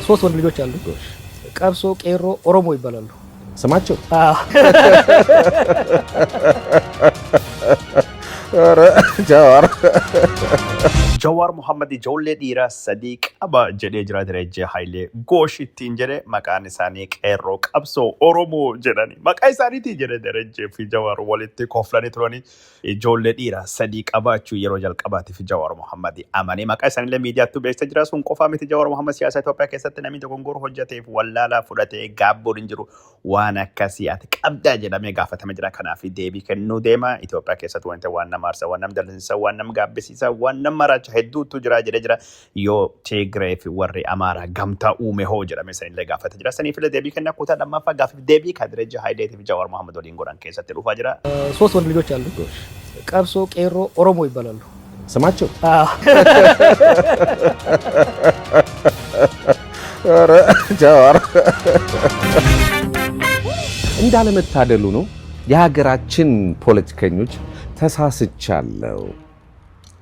ሶስት ወንድ ልጆች አሉ። ቀብሶ፣ ቄሮ፣ ኦሮሞ ይባላሉ። ስማቸው ጀዋር መሐመድ ጆሌ ዲራ ሰዲቅ አባ ጀዴ ጅራ ደረጀ ኃይሌ ጎሽ ኢቲን መቃን ሳኒ ቄሮ ቀብሶ ኦሮሞ ጀዳኒ መቃይ ሳኒ ጀደ ደረጀ ፊ ጀዋር ወልቲ ኮፍላኒ ትሮኒ ጆሌ ዲራ ሰዲቅ አባቹ የሮ ጀልቀባት ፊ ጀዋር መሐመድ አማኒ መቃይ ሳኒ ለሚዲያቱ በስተ ጅራሱን ቆፋ ሚ ጀዋር መሐመድ ሲያሳ ኢትዮጵያ ከሰተ ነሚ ተጎንጎር ሆጀቴ ወላላ ፉዳቴ ጋቦ ድንጅሩ ዋና ከሲያት ቀብዳ ጀዳሜ ጋፈተ መጅራ ከናፊ ዴቢ ከኑ ዴማ ኢትዮጵያ ከሰተ ወንተ ዋና ማርሰ ዋናም ደልንሰ ዋናም ጋበሲሳ ዋናም ማራች hedduutu jira yoo Tigree fi warri Amaaraa gamtaa uume hoo jedhame san illee gaafate jira. Saniif illee deebii kennaa kutaa lammaffaa gaaffii deebii kan Dereja Hayileetii fi Jawaar Mohaammed waliin godhan keessatti dhufaa jira. ሶስት ወንድ ልጆች አሉ። ቀብሶ፣ ቄሮ፣ ኦሮሞ ይባላሉ። ስማቸው ጃዋር እንዳለመታደሉ ነው የሀገራችን ፖለቲከኞች ተሳስቻለሁ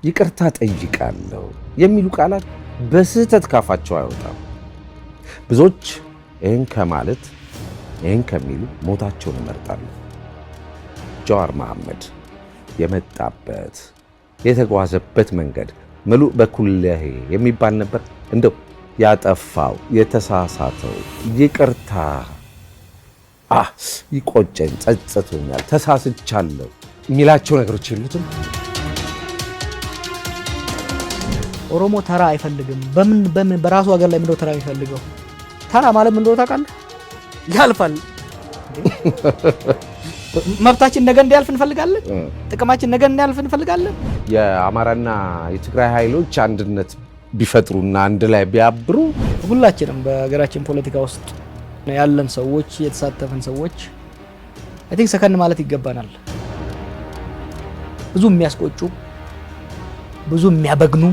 ይቅርታ ጠይቃለሁ የሚሉ ቃላት በስህተት ካፋቸው አይወጣም። ብዙዎች ይህን ከማለት ይህን ከሚሉ ሞታቸውን ይመርጣሉ። ጀዋር መሐመድ የመጣበት የተጓዘበት መንገድ ምሉእ በኩለሄ የሚባል ነበር። እንደው ያጠፋው የተሳሳተው ይቅርታ ይቆጨኝ፣ ጸጽቶኛል፣ ተሳስቻለሁ የሚላቸው ነገሮች የሉትም። ኦሮሞ ተራ አይፈልግም። በምን በራሱ ሀገር ላይ ምንድነው ተራ የሚፈልገው? ተራ ማለት ምንድነው ታውቃለህ? ያልፋል። መብታችን ነገ እንዲያልፍ እንፈልጋለን። ጥቅማችን ነገ እንዲያልፍ እንፈልጋለን። የአማራና የትግራይ ኃይሎች አንድነት ቢፈጥሩና አንድ ላይ ቢያብሩ ሁላችንም በሀገራችን ፖለቲካ ውስጥ ያለን ሰዎች የተሳተፈን ሰዎች አይ ቲንክ ሰከን ማለት ይገባናል። ብዙ የሚያስቆጩ ብዙ የሚያበግኑ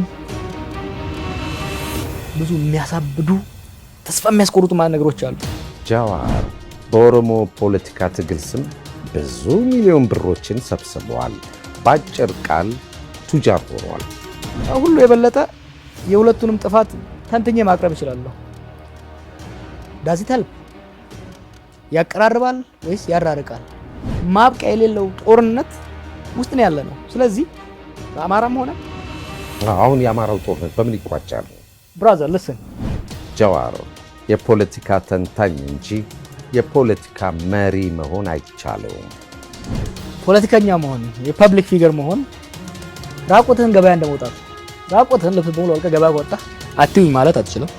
ብዙ የሚያሳብዱ ተስፋ የሚያስቆርጡ ማለት ነገሮች አሉ። ጀዋር በኦሮሞ ፖለቲካ ትግል ስም ብዙ ሚሊዮን ብሮችን ሰብስበዋል። ባጭር ቃል ቱጃር ሆኗል። ሁሉ የበለጠ የሁለቱንም ጥፋት ተንትኜ ማቅረብ እችላለሁ። ዳዚታል ያቀራርባል ወይስ ያራርቃል? ማብቂያ የሌለው ጦርነት ውስጥ ነው ያለነው። ስለዚህ በአማራም ሆነ አሁን የአማራው ጦርነት በምን ይቋጫል? ብራዘር ልስን ጀዋር የፖለቲካ ተንታኝ እንጂ የፖለቲካ መሪ መሆን አይቻለውም። ፖለቲከኛ መሆን የፐብሊክ ፊገር መሆን ራቁትህን ገበያ እንደመውጣት ራቁትህን ልብስ በሙሉ አልቀ ገበያ ወጣ አትዩ ማለት አትችልም።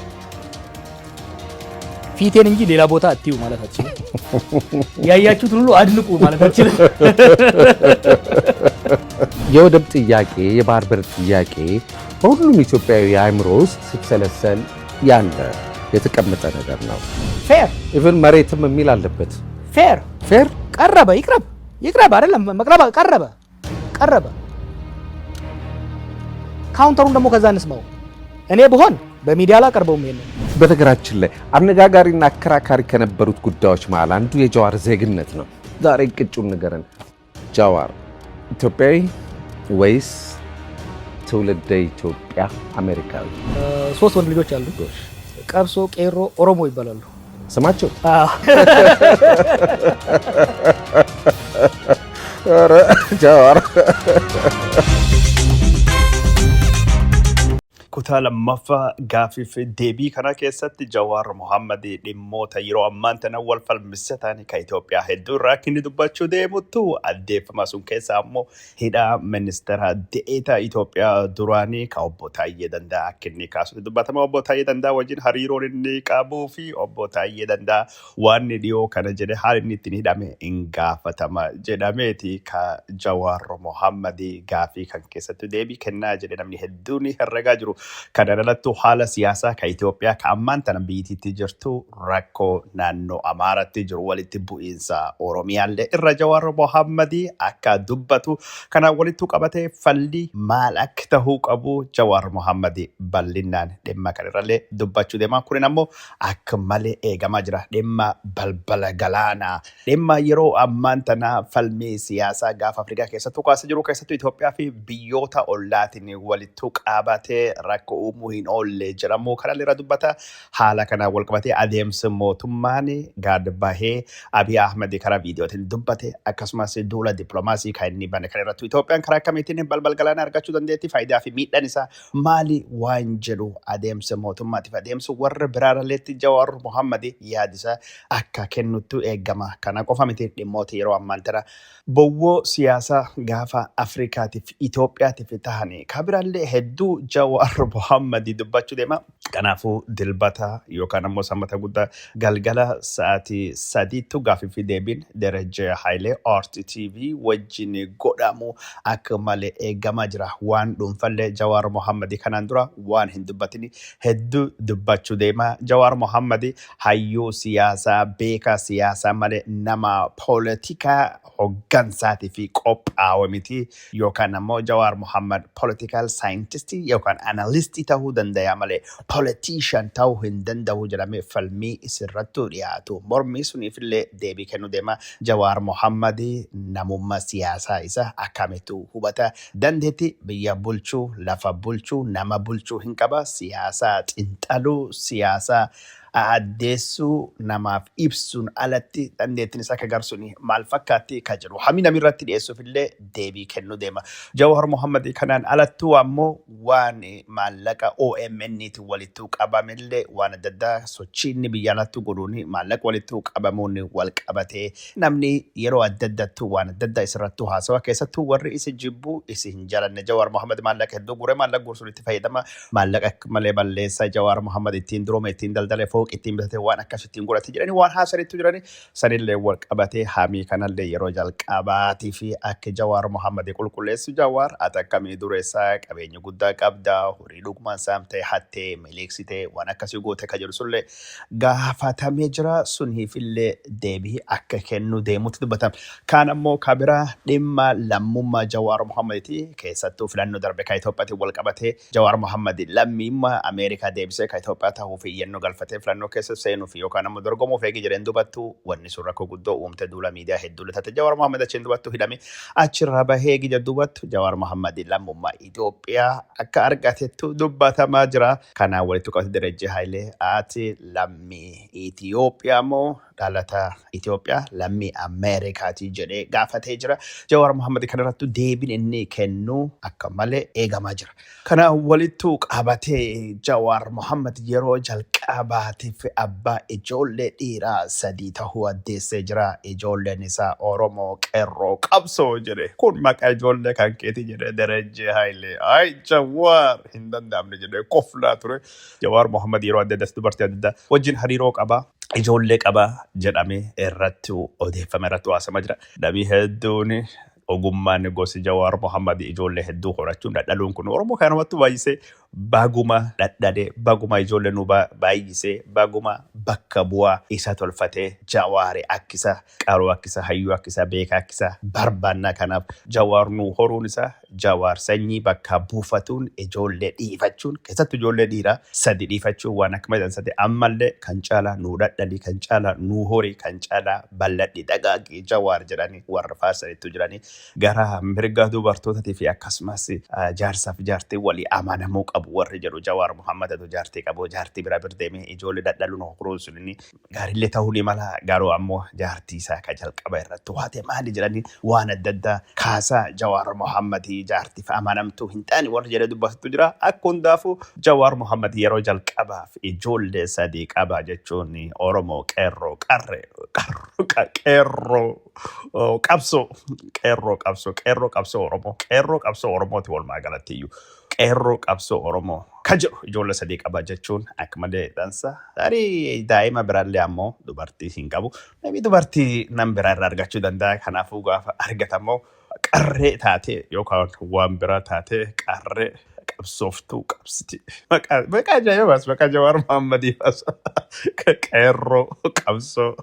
ፊቴን እንጂ ሌላ ቦታ አትዩ ማለት አትችልም። ያያችሁት ሁሉ አድንቁ ማለት አትችልም። የወደብ ጥያቄ የባህር በር ጥያቄ በሁሉም ኢትዮጵያዊ አእምሮ ውስጥ ሲሰለሰል ያለ የተቀመጠ ነገር ነው። ፌር ኢቭን መሬትም የሚል አለበት። ፌር ቀረበ ይቅረብ አይደለም መቅረብ ቀረበ ካውንተሩን ደግሞ ከዛ እንስማው። እኔ ብሆን በሚዲያ ላይ ቀርበውም ይሄን በነገራችን ላይ አነጋጋሪና አከራካሪ ከነበሩት ጉዳዮች መሃል አንዱ የጀዋር ዜግነት ነው። ዛሬ ቅጩን ንገረን። ጀዋር ኢትዮጵያዊ ወይስ ትውልደ ኢትዮጵያ አሜሪካዊ? ሶስት ወንድ ልጆች አሉ። ቀብሶ፣ ቄሮ፣ ኦሮሞ ይባላሉ። ስማቸው ጀዋር kutaa lammaffaa gaaffii fi deebii kana keessatti Jawaar Mohaammed dhimmoota yeroo ammaan tana wal falmisiisan kan Itoophiyaa hedduu irraa akka inni dubbachuu deemutu addeeffama sun keessa ammoo hidhaa ministeera deetaa Itoophiyaa duraanii kan obbo Taayyee Danda'a akka inni kaasutti dubbatama. Obbo Taayyee Danda'a wajjin hariiroon inni qabuu fi obbo Taayyee Danda'a waan dhiyoo kana jedhe haala inni ittiin hidhame hin gaafatama jedhameeti kan Jawaar Mohaammed gaaffii kan keessatti deebii kennaa jedhe namni hedduun herregaa jiru. Kana irratti haala siyaasaa kan Itoophiyaa kan ammaan tana biyyattii jirtu rakkoo naannoo Amaaraatti jiru walitti bu'iinsa Oromiyaallee irra Jawaar Mohaammed akka dubbatu kana walitti qabatee falli maal akka ta'uu qabu Jawaar Mohaammed bal'inaan dhimma kana irrallee dubbachuu deema. Kun ammoo akka malee eegamaa jira. Dhimma balbala galaanaa dhimma yeroo ammaan tana falmii siyaasaa gaafa Afrikaa keessattuu kaasa jiru keessattuu Itoophiyaa fi biyyoota ollaatiin walitti qabatee rakkoo uumuu hin oolle jedhamu kanallee irra dubbata. Haala kana wal qabatee adeemsa mootummaan gad bahee Abiy Ahmed karaa viidiyootiin dubbate akkasumas duula dippiloomaasii kan inni bane kana irratti Itoophiyaan karaa akkamiitiin balbal galaanaa argachuu dandeetti faayidaa fi miidhaan isaa maali waan jedhu adeemsa mootummaatiif adeemsa warra biraaraleetti Jawaar Mohammed yaadisa akka kennutu eegama. Kana qofa miti dhimmoota yeroo ammaan tana bowwoo siyaasaa gaafa Afrikaatiif Itoophiyaatiif tahanii kabiraallee hedduu Jawaar Mohammed dubbachuu deema. Kanaafuu dilbata yookaan ammoo sammata guddaa galgala sa'aatii 3 gaafii fi deebiin Derejee Haayilee RTV wajjin godhamu akka malee eegamaa jira. Waan dhuunfallee Jawaar Mohammed kanaan dura waan hin dubbatini hedduu dubbachuu deema. Jawaar Mohammed hayyuu siyaasaa beekaa siyaasaa malee nama poolitikaa hoggansaatii fi qophaa'aa miti yookaan ammoo Jawaar Mohammed political scientist yookaan analyst ta'uu danda'a malee politician ta'uu hin danda'u jedhamee falmii isirrattu dhiyaatu. Mormii suniifillee deebii kennuu deema. Jawaar Mohammed namummaa siyaasaa isa akkamitti hubata dandeetti biyya bulchuu lafa bulchuu nama bulchuu hin qaba siyaasaa xinxaluu siyaasaa addeessuu namaaf ibsuun alatti dandeettiin isaa akka garsuun maal fakkaatti ka jedhu hammi namirratti dhiyeessuufillee deebii kennuu deema. Jawaar Mohammed kanaan alattuu ammoo waan maallaqa OMN'ti walittuu qabamillee waan adda addaa sochiinni biyya alatti godhuun maallaqa walittuu qabamuun wal qabatee namni yeroo adda addaattuu waan adda addaa isirrattuu haasawa keessattuu warri isi jibbuu isi hin jaalanne Jawaar Mohammed maallaqa hedduu guree maallaqa gursuun itti fayyadama maallaqa malee balleessa Jawaar Mohammed ittiin durooma ittiin daldale ittiin bitatee waan akkasittiin godhate jedhanii waan haasanitti jiranii sanillee wal qabatee hamii kanallee yeroo jalqabaatii fi akka Jawaar Mohammed qulqulleessu Jawaar ati akkamii dureessaa qabeenya guddaa qabdaa horii dhugmaan saamtee hattee miliksitee waan akkasii goote ka jedhu sullee gaafatamee jira suniifillee deebii akka kennu deemutti dubbatama. Kaan ammoo kabiraa dhimma lammummaa Jawaar Mohammediti keessattuu filannoo darbe ka Itoophiyaatti wal qabatee Jawaar Mohammed lammummaa Ameerikaa deebisee ka Itoophiyaa ta'uuf iyyannoo galfatee filannoo keessa seenuuf yookaan ammoo dorgomuuf eegi jireen dubattu wanni sun rakkoo guddoo uumte duula miidiyaa hedduu latate Jawaar Mohammed achiin dubattu hidhame achirraa bahee eegi dubattu Jawaar Mohammed lammummaa Itoophiyaa akka argatettu dubbatamaa jira. Kanaan walitti qabate Derejee Haayilee ati lammii Itoophiyaa moo dhalata Itoophiyaa lammii Ameerikaati jedhee gaafatee jira. Jawaar Mohammed kanarrattu deebiin inni kennu akka malee eegamaa jira. Kanaan walitti qabatee Jawaar Mohammed yeroo jalqabaatiif abbaa ijoollee dhiiraa 3 ta'uu addeessee jira. Ijoolleen isaa Oromoo qeerroo qabsoo jedhe. Kun maqaa ijoollee kan keeti jedhe Derejee Haayilee. Ay Jawaar hin danda'amne jedhe koflaa ture. Jawaar Mohammed yeroo adda addaas dubartii adda addaa wajjin hariiroo qaba. Ijoollee qaba jedhamee irratti odeeffame irratti haasama jira. Namni hedduun ogummaan gosi Jawaar Mohammed ijoollee hedduu horachuun dhadhaluun kun Oromoo kanumatti baay'isee baguma dhadhadee baguma ijoollee nu baay'isee baguma bakka bu'aa isa tolfatee Jawaari akkisa qaroo akkisa hayyuu akkisa beekaa akkisa barbaannaa kanaaf Jawaar nu horuun isaa Jawaar sanyii bakka buufatuun ijoollee dhiifachuun keessattuu ijoollee dhiiraa 3 dhiifachuun waan akka madansaate ammallee kan caalaa nu dhadhalii kan caalaa nu horii kan caalaa bal'adhi dhagaagii Jawaar jedhanii warra faasanitti jiranii gara mirga dubartootatii fi akkasumas jaarsaaf jaartii walii amanamuu qabu warri jedhu Jawaar Mohammed atu jaartii qabu jaartii bira birdeemee ijoollee dhadhaluun horuun sunni gaarillee ta'uu ni mala garuu ammoo jaartii isaa ka jalqaba irratti waate maali jedhanii waan adda addaa kaasaa Jawaar Mohammed jaartiif amanamtuu hin taane warri jedhe dubbatu jira. Akka hundaafuu Jawaar Mohammed yeroo jalqabaaf ijoollee 3 qaba jechuun Oromoo qeerroo qabsoo Oromooti walumaa galatti iyyuu qeerroo qabsoo Oromoo ka jedhu ijoollee 3 qaba jechuun akka malee dansa. Tarii daa'ima biraallee ammoo dubartii hin qabu. Namni dubartii nam biraa irraa argachuu danda'a. Kanaafuu gaafa argatamoo qarree taatee yookaan waan biraa taatee qarree qabsooftuu qabsiti. Maqaa ajaa'ibaas maqaa Jawaar Mohammediifas qeerroo qabsoo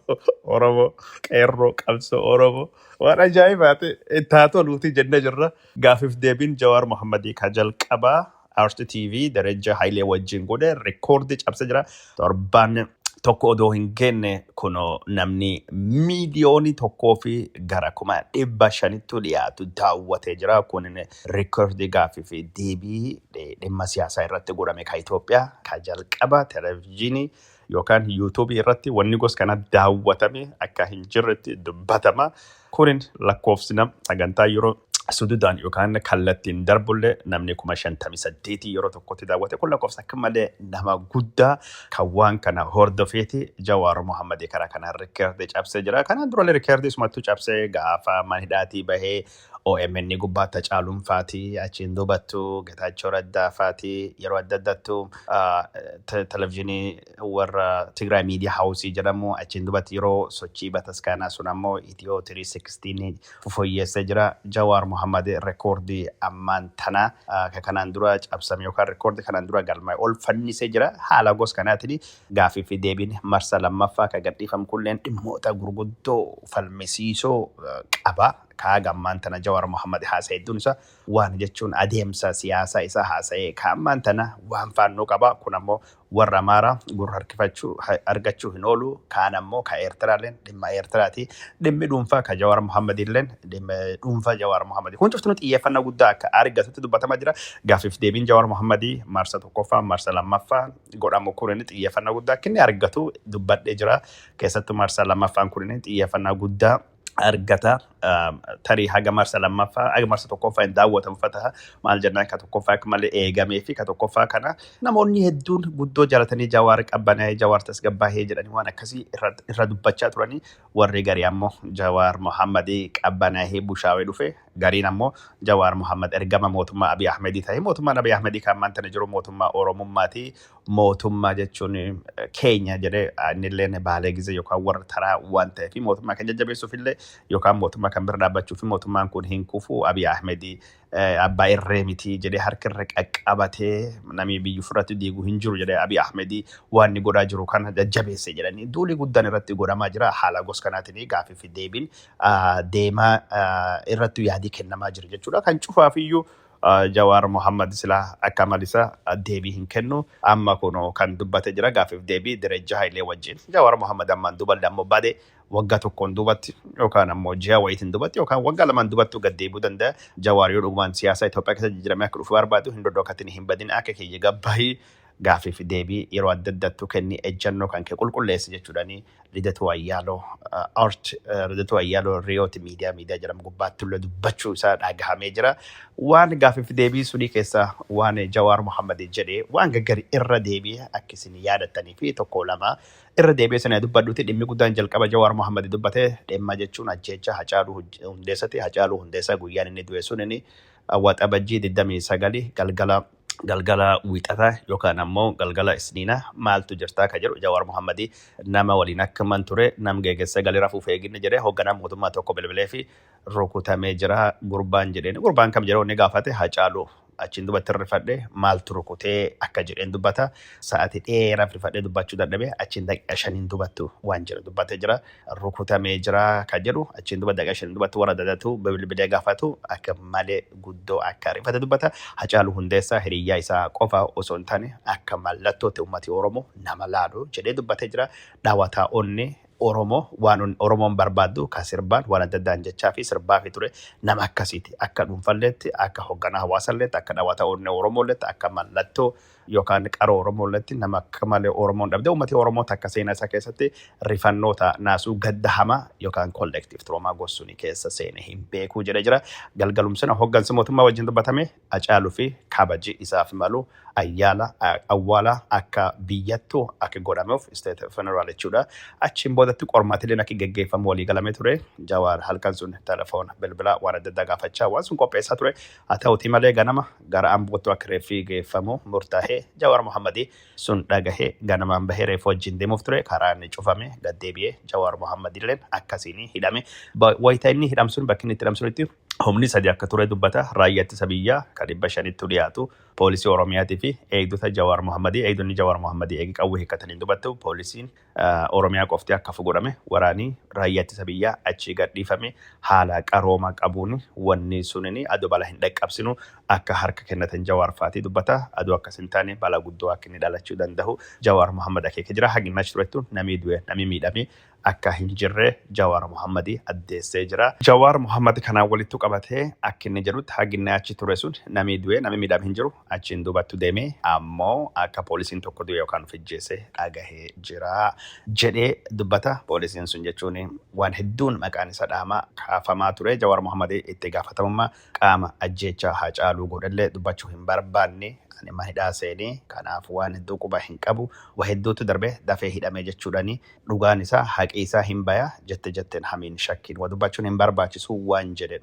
Oromoo waan ajaa'ibaati itti toluuti jennee jirra. Gaafiif deebiin Jawaar Mohammedii ka jalqabaa RTV Derejee Haayilee wajjin godhe rekoordii cabse jira. Torbaan tokko odoo hin genne kuno namni miiliyoonii tokkoo fi gara 500,000 dhiyaatu daawwatee jira. Kun rikoordii gaaffii fi deebii dhimma siyaasaa irratti godhame ka Itoophiyaa ka jalqaba televezyiinii yookaan yuutuubii irratti wanni gosa kana daawwatame akka hin jirretti dubbatama. Kun lakkoofsi sagantaa yeroo sududaan yookaan kallattiin darbullee namni 58 yeroo tokkotti daawwate kun lakkoofsa akka malee nama guddaa kan waan kana hordofeeti. Jawaar Mohammed karaa kana rikoordii cabsee jira. Kanaan dura rikoordii sumattuu cabsee gaafa manhidhaatii bahee OMN gubbaatti Hacaaluun faatii achiin dubattu Getaachoo Raddaa faatii yeroo adda addaattu televezyiinii warra Tigraay Miidiyaa Haawusii jedhamu achiin dubattu yeroo sochii bataskaanaa sun ammoo Itiyoo 316 fufooyyeessee jira. Jawaar Mohammed rikoordii ammaan tana kanaan dura cabsame yookaan rikoordii kanaan dura galmaa'e ol fannisee jira. Haala gosa kanaatiin gaaffii fi deebiin marsa lammaffaa kan gadhiifamu kunneen dhimmoota gurguddoo falmisiisoo qaba. Kaagammaan tana Jawaar Mohammed haasa'e hedduun isaa waan jechuun adeemsa siyaasaa isaa haasa'ee kaammaan tana waan faannoo qaba. Kun ammoo warra Amaaraa gurra harkifachuu argachuu hin oolu. Kaan ammoo ka Eertiraaleen dhimma Eertiraati. Dhimmi dhuunfaa ka Jawaar Mohammed illeen dhimma dhuunfaa Jawaar Mohammed. Kun cuftuu xiyyeeffannaa guddaa akka argatutti dubbatamaa jira. Gaaffiif deebiin Jawaar Mohammed marsa tokkoffaa marsa lammaffaa godhamu kun xiyyeeffannaa guddaa akka inni argatu dubbadhee jira. Keessattuu marsa lammaffaan kun xiyyeeffannaa guddaa argata. Tarii haga marsa lammaffaa haga marsa tokkoffaa hin daawwatamu fataha maal jennaan ka tokkoffaa akka malee eegamee fi ka tokkoffaa kana namoonni hedduun guddoo jaalatanii Jawaar qabbanaa'ee Jawaar tasgabbaahee jedhanii waan akkasii irra dubbachaa turanii warri garii ammoo Jawaar Mohammed qabbanaa'ee bushaawee dhufe gariin ammoo Jawaar Mohammed ergama mootummaa Abiy Ahmedii ta'e mootummaan Abiy Ahmedii kan ammaan tana jiru mootummaa Oromummaati. Mootummaa jechuun keenya jedhee innillee baalee gizee yookaan warra taraa waan ta'eef mootummaa kan jajjabeessuufillee yookaan mootummaa kan bira dhaabbachuuf mootummaan kun hin kufu Abiy Ahmedii abbaa irree miti jedhee harka irra qaqqabatee namni biyya furratti diiguu hin jiru jedhee Abiy Ahmedii waan inni godhaa jiru kana jajjabeesse jedhanii duuli guddaan irratti godhamaa jira. Haala gosa kanaatiin gaaffii fi deebiin deemaa irratti yaadii kennamaa jira jechuudha. Kan cufaafiyyuu Jawaar Mohammed silaa akka malisa deebii hin kennu amma kuno kan dubbate jira. Gaaffiif deebii Direjaa Hayilee wajjin Jawaar Mohammed ammaan duballee ammoo baadee waggaa tokkoon dubatti yookaan ammoo ji'a wayitiin dubatti yookaan waggaa lamaan dubattuu gad deebuu danda'a. Jawaar yoo dhugumaan siyaasa Itoophiyaa keessa jijjiiramee akka dhufu barbaadu hin doddokatin hin badin akka kiyya gabbahii gaaffii fi deebii yeroo adda addaattu kenni ejjannoo kan kee qulqulleessi jechuudhaani Lidatu Ayyaaloo Lidatu Ayyaaloo Riyooti miidiyaa jedhamu gubbaatti illee dubbachuu isaa dhagahamee jira. Waan gaaffii fi deebii sunii keessa waan Jawaar Mohammed jedhee waan gaggari irra deebi'ee akka isin yaadattanii fi tokko lama irra deebi'ee sana dubbadhuuti. Dhimmi guddaan jalqaba Jawaar Mohammed dubbatee dhimma jechuun ajjeecha Hacaaluu Hundeessaati. Hacaaluu Hundeessaa guyyaan inni du'e sun inni waxabajjii 29 galgala wiixataa yookaan ammoo galgala isniinaa maaltu jirtaa ka jedhu Jawaar Mohammed nama waliin akkaman ture nam geegessa galii rafuuf eeginne jedhee hoogganaa mootummaa tokko bilbilee fi rukutamee jira gurbaan jedheen gurbaan kam jedhee inni gaafate Hacaaluu achiin dubatti rifadhee maaltu rukutee akka jedheen dubbata. Sa'aatii dheeraaf rifadhee dubbachuu dadhabee achiin daqiiqaa 5 dubbattu waan jira dubbatee jira. Rukutamee jira ka jedhu achiin dubatti daqiiqaa 5 dubbattu warra dadatu bilbilee gaafatu akka malee guddoo akka rifate dubbata. Hacaaluu Hundeessaa hiriyyaa isaa qofa osoo hin taane akka mallattootti uummati Oromoo nama laalu jedhee dubbatee jira. Daawwataa onni Oromoo waan Oromoon barbaaddu ka sirbaan waan adda addaan jechaa fi sirbaa fi ture nama akkasiiti. Akka dhuunfalleetti akka hoogganaa hawaasalleetti akka daawwataa onni Oromoolleetti akka mallattoo yookaan qaroo Oromoolleetti nama akka malee Oromoon dhabde uummati Oromoo takka seenaa isaa keessatti rifannoota naasuu gadda hamaa yookaan kollektiif turoomaa gosuun keessa seene hin beekuu jedhe jira. Galgalumsina hooggansa mootummaa wajjin dubbatame Hacaaluu fi kabaji isaaf malu ayyaala awwaala akka biyyattuu akka godhamuuf state funeral jechuudha. Achiin boodatti qormaatileen akka geggeeffamu walii galamee ture. Jawaar halkan sun telefoona bilbila waan adda addaa gaafachaa waan sun qopheessaa ture. Haa ta'uutii malee ganama gara Ambootti akka reeffii geeffamu murtaa'ee Jawaar Mohammed sun dhagahee ganamaan bahee reeffa wajjin deemuuf ture. Karaan cufame gad deebi'ee Jawaar Mohammed illee akkasiin hidhame. Wayita inni hidhamsuun bakki inni itti hidhamsuunitti humni sadii akka ture dubbata. Raayyaa ittisa biyyaa kan 500tti dhiyaatu poolisii Oromiyaatii fi eegdota Jawaar Mohammadii eegdonni Jawaar Mohammadii eegi qawwee hiikkatanii dubbatu poolisiin Oromiyaa qofti akka godhame waraanii raayyaa ittisa biyyaa achii gadhiifame haala qarooma qabuun wanni sunini adoo bala hin dhaqqabsinu akka harka kennatan Jawaar faatii dubbata adoo akkas hin taane bala guddoo akka inni dhalachuu danda'u Jawaar Mohammad akeeka jira haginnachi turettu namii du'e namii miidhame akka hin jirre Jawaar Mohammadii addeessee jira. Jawaar Mohammad kanaan walittu qabatee akka inni jedhutti haginna achi ture sun namii du'e namii miidhame hin jiru achiin duubattu deemee ammoo akka poolisiin tokko du'e yookaan fijjeesse dhagahee jira jedhee dubbata. Poolisiin sun jechuun waan hedduun maqaan isa dhaamaa kaafamaa ture. Jawaar Mohammadii itti gaafatamummaa qaama ajjeechaa Haacaaluu godhallee dubbachuu hin barbaanne ani mahidhaa seenee kanaaf waan hedduu quba hin qabu waa hedduutu darbee dafee hidhamee jechuudhaani dhugaan isaa haqi isaa hin baya jetteen hamiin shakkiin waa dubbachuun hin barbaachisu waan jedhe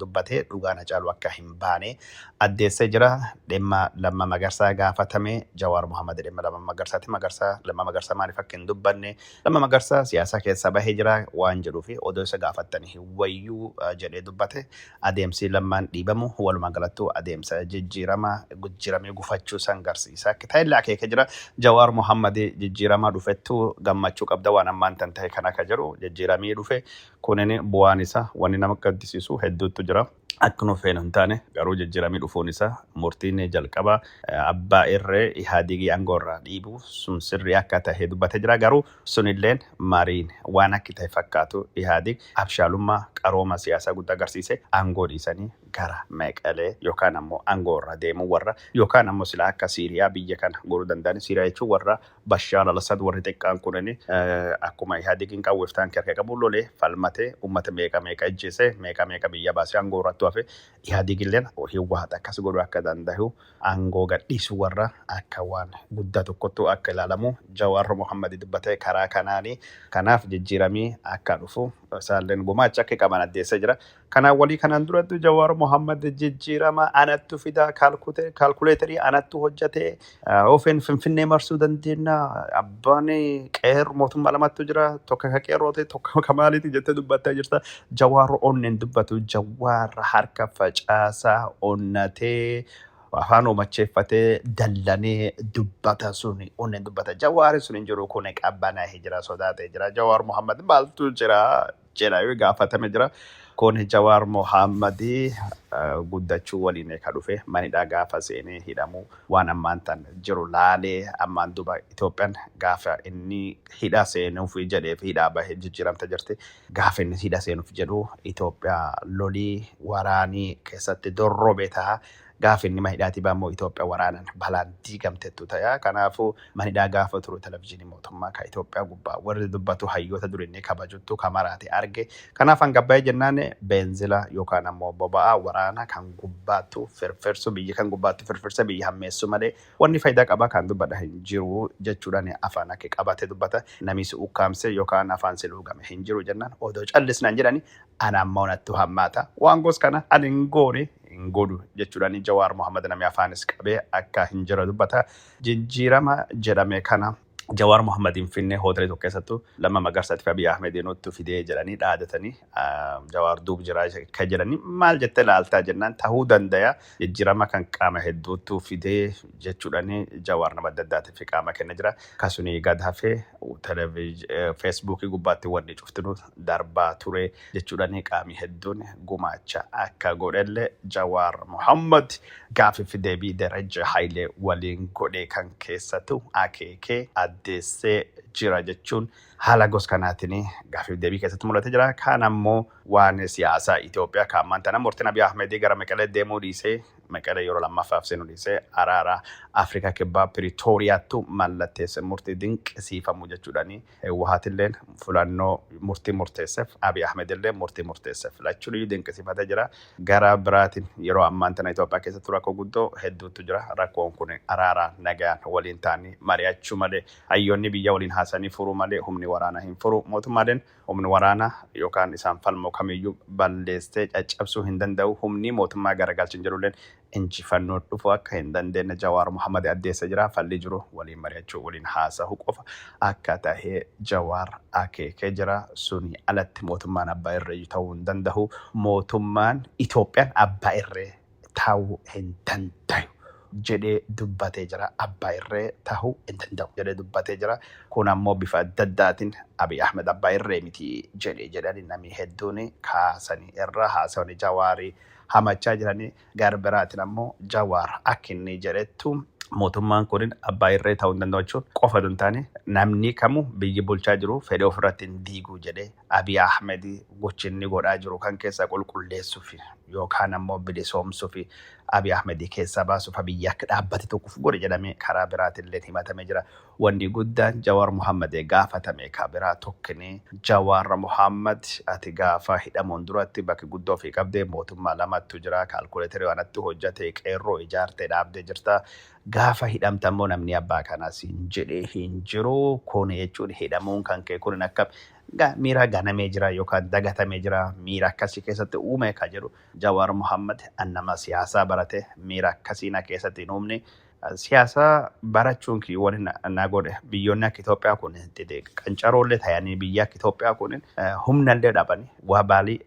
dubbatee dhugaan Haacaaluu akka hin baane addeessee jira. Dhimma Lammaa Magarsaa gaafatame Jawaar Mohammad dhimma Lammaa Magarsaa maaliif akka hin dubbanne Lammaa Magarsaa siyaasa keessa bahee jira waan jedhuufi odoo isa gaafattanii wayyuu jedhee dubbate adeemsi Lammaan dhiibamu walumaa galattuu adeemsa jijjiirama gujjiramee gufachuu san garsiisa akka ta'e akeeka jira. Jawaar Mohammad jijjiirama dhufettu gammachuu qabda waan ammaan tan ta'e kana akka jiru jijjiiramee dhufe kunin bu'aan isaa wanni nama gaddisiisu hedduutu jira. Akka nu feenu hin taane garuu jijjiiramee dhufuun isaa murtiin jalqaba abbaa irree Ihaadigii aangoorraa dhiibu sun sirrii akka ta'e dubbatee jira. Garuu sunilleen mariin waan akka ta'e fakkaatu Ihaadig abshaalummaa qarooma siyaasaa guddaa agarsiise aangoo dhiisanii gara Meqalee yookaan ammoo aangoorra deemuu warra yookaan ammoo sila akka Siiriyaa biyya kana goruu danda'an Siiriyaa jechuun warra Bashaar al-Assad warri xiqqaan kunini akkuma Ihaadigin qawweeftaan kerkee qabu lolee falmatee uummata meeqa ijjeese meeqa biyya baasee aangoorratti hafe Ihaadigilleen hiwwaata akkas godhuu akka danda'u aangoo gadhiisuu warra akka waan guddaa tokkottu akka ilaalamu Jawaar Mohammad dubbatee karaa kanaanii kanaaf jijjiiramee akka dhufu isaalleen gumaacha akka qaban addeessee jira. Kanaan walii kanaan duratti Jawaar Mohammad jijjiirama anattu fida kaalkuleetarii anattu hojjate ofeen Finfinnee marsuu dandeenya abbaan qeer mootummaa lamattu jira tokko ka qeerroote tokko ka maaliiti jettee dubbattee jirta. Jawaar onneen dubbatu Jawaar harka facaasaa onnatee afaan omacheeffatee dallanee dubbata suni onneen dubbata. Jawaar sun hin jiru kun qabbanaa hijira sodaatee jira. Jawaar Mohammad maaltu jira jedha gaafatame jira. Kun Jawaar Mohammad guddachuu waliin ka dhufe manidhaa gaafa seenee hidhamu waan ammaan tan jiru laalee ammaan duba Itoophiyaan gaafa inni hidha seenuuf jedhee fi hidhaa bahee jijjiiramte jirti. Gaafa inni hidha seenuuf jedhu Itoophiyaa lolii waraanii keessatti dorrobe ta'a. Gaafa inni manidhaati baammoo Itoophiyaa waraanan balaan diigamtettu ta'a. Kanaafuu manidhaa gaafa turu televizyiinii mootummaa ka Itoophiyaa gubbaa warri dubbatu hayyoota durinni kabajuttu kamaraati arge. Kanaaf hangabbaa'ee jennaan beenzila yookaan ammoo boba'aa waraana kan gubbaattu firfirsu biyya kan gubbaattu firfirsa biyya hammeessu malee wanni faayidaa qaba kan dubbadha hin jiru jechuudhaan afaan akka qabate dubbata. Namis ukkaamse yookaan afaan siluugame hin jiru jennaan odoo callisnaan jedhani ana ammoo nattu hammaata waan gos kana ani hin goone hin godhu jechuudhaan Jawaar Mohammad namni afaanis qabee akka hin jira dubbata. Jijjiirama jedhame kana Jawaar Mohammadin Finfinnee hoteela tokko keessattu Lammaa Magarsaa fi Abiy Ahmed nutti fidee jedhanii dhaadatanii Jawaar duub jira kan jedhanii maal jettee ilaaltaa jennaan ta'uu danda'a. Jijjiirama kan qaama hedduutu fidee jechuudhaan Jawaar nama adda addaatiif qaama kenna jira. Kasuni gad hafee feesbuukii gubbaatti wanni cuftinu darbaa ture jechuudhaan qaami hedduun gumaacha akka godhellee Jawaar Mohammad gaafii deebii Daraja Hayilee waliin godhee kan keessattu akeekee addeessee jira jechuun haala gos kanaatiin gaafii deebii keessatti mul'ate jira. Kaan ammoo waan siyaasaa Itoophiyaa kan ammaan tana murtiin Abiy Ahmed gara Meqalee deemuu dhiisee Meqalee yeroo lammaffaaf seenuu dhiisee araara Afrikaa kibbaa Piriitooriyaattu mallatteesse murtii dinqisiifamu jechuudhaan Hewwaatilleen filannoo murtii murteesseef Abiy Ahmedillee murtii murteesseef lachuun dinqisiifatee jira. Gara biraatiin yeroo ammaan tana Itoophiyaa keessatti rakkoo guddoo hedduutu jira. Rakkoon kun araara nagaan waliin ta'anii mari'achuu malee hayyoonni biyya waliin haasanii furuu malee humni waraanaa hin furu. Mootummaaleen humni waraanaa yookaan isaan falmoo kamiyyuu balleessee caccabsuu hin danda'u. Humni mootummaa garagalchin jedhulleen injifannoo dhufu akka hin dandeenye Jawaar Mohammad addeessa jira. Falli jiru waliin mari'achuu waliin haasa'uu qofa akka ta'e Jawaar akeekee jira. Suni alatti mootummaan abbaa irree ta'uu hin danda'u. Mootummaan Itoophiyaan abbaa irree ta'uu hin danda'u. jedhee dubbatee jira. Abbaa irree tahuu hin danda'u jedhee dubbatee jira. Kun ammoo bifa adda addaatiin Abiy Ahmed abbaa irree miti jedhanii namni hedduun kaasanii irra haasawanii Jawaarii hamachaa jiranii. Gara biraatiin ammoo Jawaar akka inni jedhettu mootummaan kun abbaa irree ta'uu hin danda'u jechuun qofa hin taane namni kamuu biyyi bulchaa jiru fedhii ofirratti hin diiguu jedhee Abiy Ahmed gochi inni godhaa jiru kan keessa qulqulleessuuf yookaan ammoo bilisoomsuuf Abiy Ahmed keessaa baasuuf biyya akka dhaabbate tokkoof godhe jedhamee karaa biraatillee himatamee jira. Wanni guddaan Jawaar Mohaammed gaafatame karaa biraa tokkini. Jawaar Mohaammed ati gaafa hidhamuun duratti bakki guddoo fi qabdee mootummaa lamatu jira. Kaalkuleetarii waan atti hojjate qeerroo ijaartee dhaabdee jirta. Gaafa hidhamta immoo namni abbaa kanaas hin jedhee hin jiru. Kun jechuun hidhamuun kan kee kun akka miira ganamee jira yookaan dagatamee jira. Miira akkasii keessatti uume ka jedhu Jawaar Mohaammed nama siyaasaa barate miira akkasii na keessatti hin uumne. Siyaasa barachuun kiiwwan na godhe biyyoonni akka Itoophiyaa kun qancaroollee ta'anii biyya akka Itoophiyaa kun humnallee dhaban waa baalii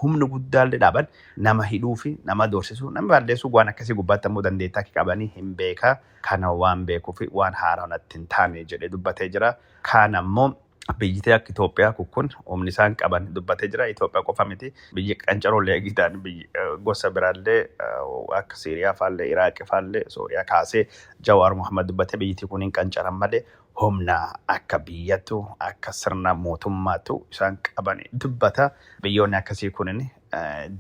humni guddaallee dhaban nama hidhuu fi nama doorsisuu nama balleessuu waan akkasii gubbaatti ammoo dandeettaa qabanii hin beeka. Kana waan beekuu fi waan haaraa natti hin taane jedhee dubbatee jira. Kaan ammoo biyyittii akka Itoophiyaa kun humni isaan qaban dubbatee jira. Itoophiyaa qofa miti biyya qancaroollee eegitaan gosa biraallee akka Siiriyaa faallee Iraaqii faallee Sooriyaa kaasee Jawaar Mohaammed dubbatee biyyittii kun hin qancaran malee humna akka biyyattu akka sirna mootummaatu isaan qaban dubbata. Biyyoonni akkasii kun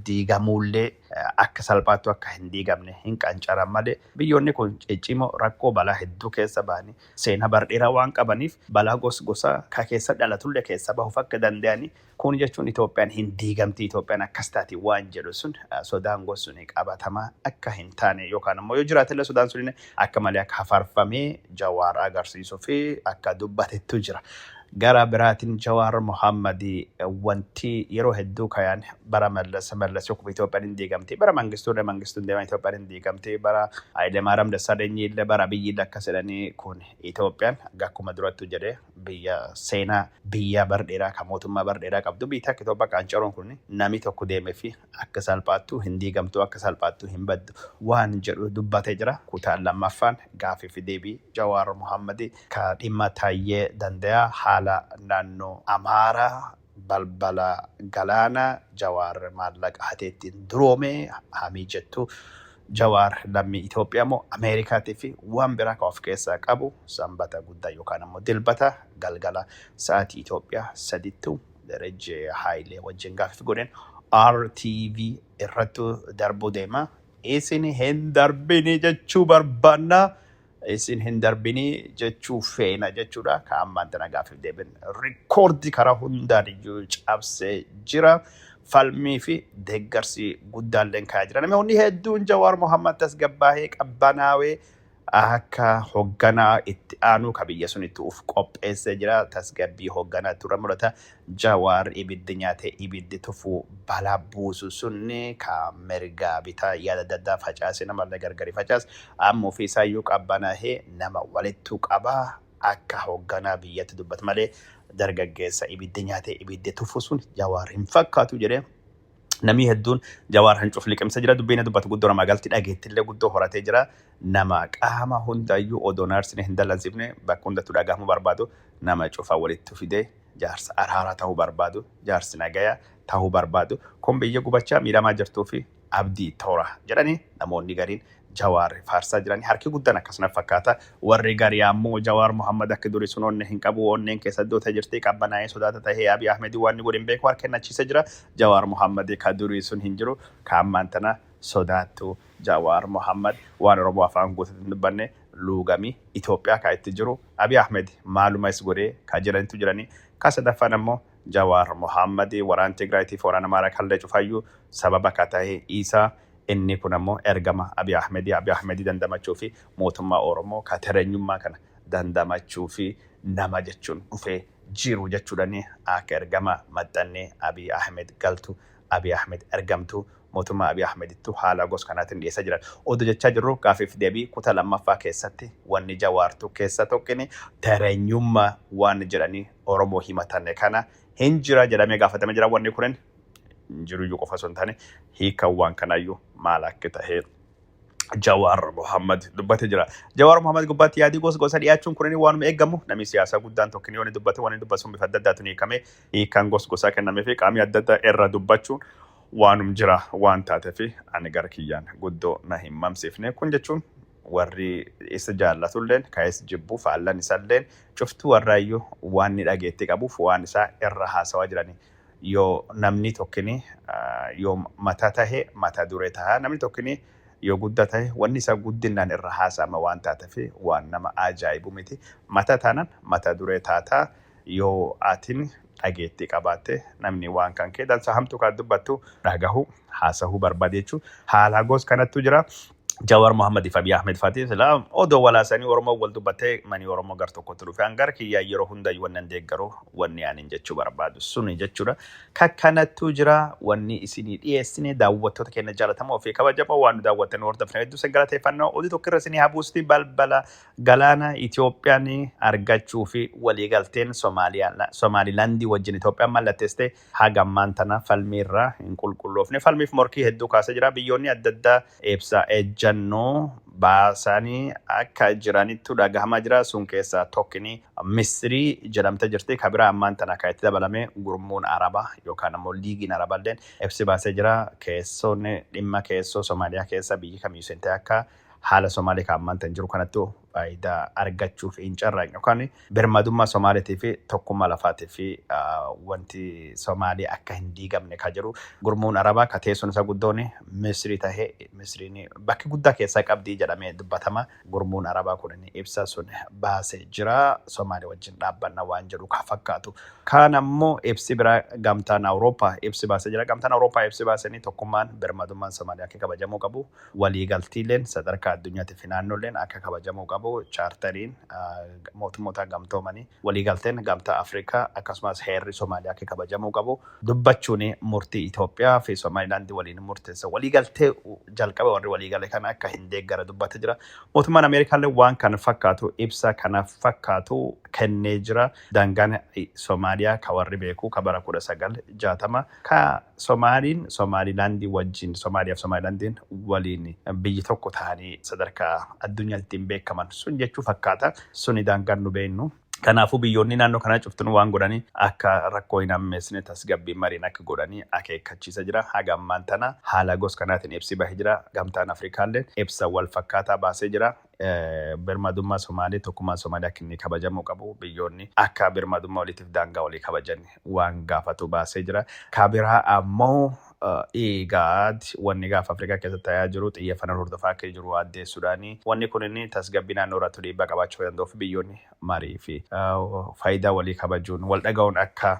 diigamuullee akka salphaattu akka hin diigamne hin qancaran malee biyyoonni kun ciccimoo rakkoo balaa hedduu keessa ba'anii seenaa bardheeraa waan qabaniif balaa gosa ka keessa dhalatullee keessa bahuuf akka danda'anii kun jechuun Itoophiyaan hin diigamti. Itoophiyaan akkas taati waan jedhu sun sodaan gosuun qabatamaa akka hin taane yookaan ammoo yoo jiraatillee sodaan sun akka malee akka hafarfamee Jawaar agarsiisuu fi akka dubbatettu jira. Gara biraatiin Jawaar Mohaammed wanti yeroo hedduu kayaan bara mallas yokkuu Itoophiyaan hin diigamte bara mangistuun deemaa Itoophiyaan hin diigamte bara Hayilemaariyaam Dassaalenyi illee bara biyyi akka jedhanii kun Itoophiyaan akkuma durattu jedhee biyya seenaa biyya bardheeraa kan mootummaa bardheeraa qabdu biyya akka Itoophiyaa qancaroon kun namni tokko deemee fi akka salphaattu hin diigamtu akka salphaattu hin baddu waan jedhu dubbatee jira. Kutaan lammaffaan gaafii fi deebii Jawaar Mohaammed ka dhimma Taayyee Danda'a naannoo Amaaraa balbala galaana Jawaar maallaqa hateettiin duroome hamii jettu. Jawaar lammii Itoophiyaa moo Ameerikaatii fi waan biraa kan of keessaa qabu sanbata guddaa yookaan ammoo dilbata galgala sa'aatii Itoophiyaa 3 Darajjee Haayilee wajjin gaafii godheen RTV irratti darbuu deema. Isin hin darbini jechuu barbaanna. Isin hin darbini jechuu feena jechuudha. Ka ammaan tana gaafii deebiin rikoordii karaa hundaan iyyuu cabsee jira. Falmii fi deeggarsi guddaalleen kaa'aa jira. Namoonni hedduun Jawaar Mohaammed tasgabbaa'ee qabbanaawee akka hoogganaa itti aanu ka biyya sun itti uf qopheessee jira. Tasgabbii hoogganaa ture mul'ata. Jawaar ibiddi nyaatee ibiddi tufuu balaa buusu sunni ka mirgaa bitaa yaada daddaa facaase namallee gargari facaase amma ofii isaayyuu qabbanaa'ee nama walittu qabaa akka hoogganaa biyyatti dubbatu malee dargaggeessa ibiddi nyaatee ibiddi tufuu sun Jawaar hin fakkaatu jedhee. Namni hedduun Jawaar hancuuf liqimsa jira. Dubbiin dubbatu guddoo magaalatti dhageettillee guddoo horatee jira. Nama qaama hundayyuu odoon aarsine hin dallansifne bakka hundattuu dhagahamuu barbaadu nama cufaa walitti fidee jaarsa araaraa ta'uu barbaadu jaarsi nagayaa ta'uu barbaadu. Kun biyya gubachaa miidhamaa jirtuu fi abdii toora jedhanii namoonni gariin Jawaar faarsaa jiranii harki guddaan akkasuma fakkaata. Warri garii ammoo Jawaar Mohaammed akka durii sun onne hin qabu onneen keessa doota jirti qabbanaa'ee sodaata ta'ee Abiy Ahmed waan ni godhin beeku harka kennachiisa jira. Jawaar Mohaammed ka durii sun hin jiru ka ammaan tana sodaattu Jawaar Mohaammed waan Oromoo afaan guutuutti dubbanne luugamii Itoophiyaa ka itti jiru Abiy Ahmed maaluma is godhee ka jirantu jiranii. Ka sadaffaan ammoo Jawaar Mohaammed waraana Tigraayiitiif waraana Amaaraa kallee cufayyuu sababa ka ta'e isaa. Inni kun ammoo ergama Abiy Ahmed dandamachuu fi mootummaa Oromoo ka tereenyummaa kana dandamachuu fi nama jechuun dhufee jiru jechuudhani akka ergama maxxannee Abiy Ahmed galtu Abiy Ahmed ergamtu mootummaa Abiy Ahmedittu haala gosa kanaatiin dhiyeessaa jiran. Oduu jechaa jirru gaafiif deebii kutaa lammaffaa keessatti wanni Jawaartu keessa tokkini tereenyummaa waan jedhanii Oromoo himatan kana hin jira jedhamee gaafatamee jira. Wanni kunin jiru iyyuu qofa osoo hin taane hiikan waan kanaayyuu maal akka ta'e Jawaar Mohammad dubbate jira. Jawaar Mohammad gubbaatti yaadii gosa dhiyaachuun kun waanuma eegamu namni siyaasaa guddaan tokko ni dubbate waan dubbasuun bifa adda addaatiin hiikamee hiikaan gosa kennamee fi qaamii adda addaa irra dubbachuun waanum jira waan taateef ani gara kiyyaan guddoo na hin mamsiifne kun jechuun warri isa jaallatulleen kaayes jibbu faallan isalleen cuftuu warraayyuu waan ni dhageetti qabuuf waan isaa irra haasawaa jiranii. Yoo namni tokkini yoo mataa tahe mataa duree tahaa namni tokkini yoo guddaa tahe wanni isaa guddinaan irra haasa'ama waan taateef waan nama ajaa'ibu miti. Mataa taanaan mataa duree taataa yoo atin dhageetti qabaatte namni waan kan kee dansa hamtu kan dubbattu dhagahu haasa'uu barbaade jechuudha. Haala gosa kanattu jira. Jawaar Mohammad fi Abiy Ahmed Fatih Islam odoo walaasanii Oromoo wal dubbatee mani Oromoo gar tokkotti dhufe hangar kiyyaa yeroo hunda wannan deeggaruu wanni ani jechuu barbaadu suni jechuudha. Kakkanattu jira wanni isinii dhiyeessine daawwattoota keenya jaalatamoo fi kabajamoo waan daawwattan hordofne hedduu galateeffannaa oduu tokko irra isinii habuusti balbala galaana Itoophiyaan argachuu fi waliigalteen Somaalilaandii wajjin Itoophiyaan mallatteessite hagammaan tana falmiirraa hin qulqulloofne falmiif morkii hedduu kaasee jira biyyoonni adda addaa ibsa ejjannoo baasanii akka jiranittu dhagahamaa jira sun keessaa tokkini Misrii jedhamte jirti kabira ammaan tana kan itti dabalame gurmuun Arabaa yookaan ammoo liigiin Arabaalleen ibsi baasee jira keessoonni dhimma keessoo Somaaliyaa keessa biyyi kamiyyuu ta'e akka haala Somaalee kan ammaan tan jiru kanattu faayidaa argachuuf hin carraaqne yookaan birmadummaa Somaaliitii fi tokkummaa lafaatii fi wanti Somaalee akka hin diigamne kan jiru gurmuun Arabaa ka teessoon isaa guddoon Misrii tahee Misriin bakki guddaa keessaa qabdii jedhamee dubbatama gurmuun Arabaa kun ibsa sun baasee jira Somaalee wajjin dhaabbanna waan jedhu ka fakkaatu kan ammoo ibsi biraa gamtaan Awurooppaa ibsi baasee jira gamtaan Awurooppaa ibsi baasanii tokkummaan birmadummaan Somaalee akka kabajamuu qabu waliigaltiileen sadarkaa addunyaatti fi naannoleen akka kabajamuu qabu chaartariin mootummoota gamtoomanii waliigalteen gamtaa Afrikaa akkasumas heerri Somaaliyaa akka kabajamuu qabu dubbachuun murtii Itoophiyaa fi Somaalilaandii waliin murteessa waliigaltee jalqaba warri waliigale kana akka hin deeggara dubbate jira mootummaan Ameerikaallee waan kana fakkaatu ibsa kana fakkaatu kennee jira daangaan Somaaliyaa ka warri beeku ka bara 1960 ka Somaalilaandii wajjin Somaaliyaa fi Somaalilaandiin waliin biyyi tokko ta'anii sadarkaa addunyaatti beekaman sun jechuu fakkaata suni daangaan nu beennu. Kanaafuu biyyoonni naannoo kanaa cuftuun waan godhanii akka rakkoo hin ammeessine tasgabbii mariin akka godhanii akeekkachiisa jira. Hagammaan tana haala gosa kanaatiin ibsi bahee jira. Gamtaan Afrikaallee ibsa wal fakkaataa baasee jira. Birmadummaa Somaalee tokkummaa Somaaliyaa kinni kabajamuu qabu biyyoonni akka birmadummaa waliitiif daangaa walii kabajan waan gaafatu baasee jira. Kabiraa ammoo IGAD wanni gaafa Afrikaa keessatti ta'aa jiru xiyyeeffannaan hordofaa akka jiru addeessuudhaani wanni kun inni tasgabbii naannoo irratti dhiibbaa qabaachuu danda'uuf biyyoonni marii fi faayidaa walii kabajuun wal dhaga'uun akka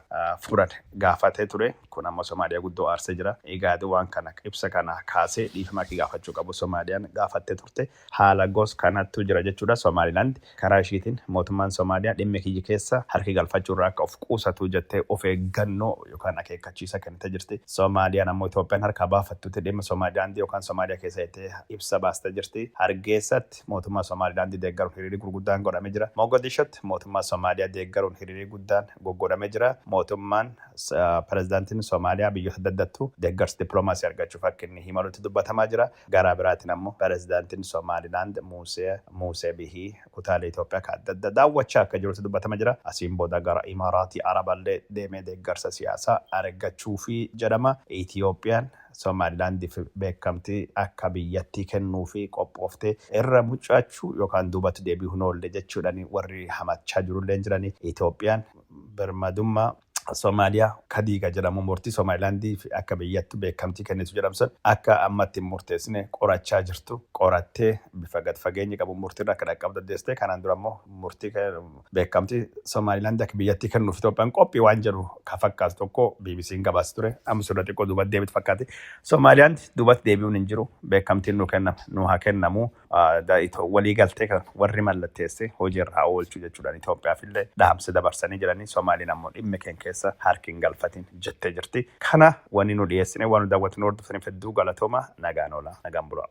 furan gaafatee ture kun ammoo Somaaliyaa guddoo aarsee jira. IGAD waan kana ibsa kana kaasee dhiifama akka gaafachuu qabu Somaaliyaan gaafattee turte haala gosa kanattu jira jechuudha. Somaalilaand karaa ishiitiin mootummaan Somaaliyaa dhimma kiyya keessa harki galfachuu irraa akka of qusatu jettee of eeggannoo yookaan akeekkachiisa kennitee jirti. Soomaaliyaan ammoo Itoophiyaan harka baafattutti dhimma Somaalilaandii yookaan Somaaliyaa keessatti ibsa baastee jirti. Hargeessatti mootummaa Somaalilaandii deeggaruun hiriirri gurguddaan godhamee jira. Mogadishotti mootummaa Somaaliyaa deeggaruun hiriirri guddaan godhamee jira. Mootummaan pirezidaantiin Somaaliyaa biyyoota adda addaattu deeggarsa dippiloomaasii argachuuf akka inni himalutti dubbatamaa jira. Garaa biraatiin ammoo pirezidaantiin Somaalilaand Muusee Bihii kutaalee Itoophiyaa kan adda addaa daawwachaa akka jirutti dubbatama jira. Asiin booda gara Imaaraatii Araballee deemee deeggarsa siyaasaa argachuuf jedhama. Itoophiyaan Somaalilaandiif beekamtii akka biyyattii kennuu fi qophooftee irra mucaachuu yookaan duubatti deebi'uun oolle jechuudhaan warri hamachaa jirullee jiranii. Itoophiyaan birmadummaa Somaaliyaa kadiiga jedhamu murtii Somaalilaandii fi akka biyyatti beekamtii kennitu jedhamsan akka ammatti murteessine qorachaa jirtu. Qorattee bifa gad fageenya qabu murtii akka dhaqqabdu dandeessite. Kanaan dura immoo murtii beekamtii Somaalilaandii akka biyyattii kennuuf Itoophiyaan qophii waan jedhu ka fakkaatu tokko BBC'n gabaas ture. Amma suuraa xiqqoo duubatti deebitu fakkaate. Soomaaliyaan duubatti deebi'uun hin jiru. Beekamtiin nu haa kennamu. Waliigaltee kan warri mallatteesse hojiirra oolchuu jechuudhaan Itoophiyaaf illee dhaamsa dabarsanii jiranii. Soomaaliin ammoo dhimma keessa harki hin galfatin jettee jirti. Kana wanni nu dhiyeessine waan nu daawwatnu hordoftaniif hedduu galatooma nagaan oola nagaan bulaa.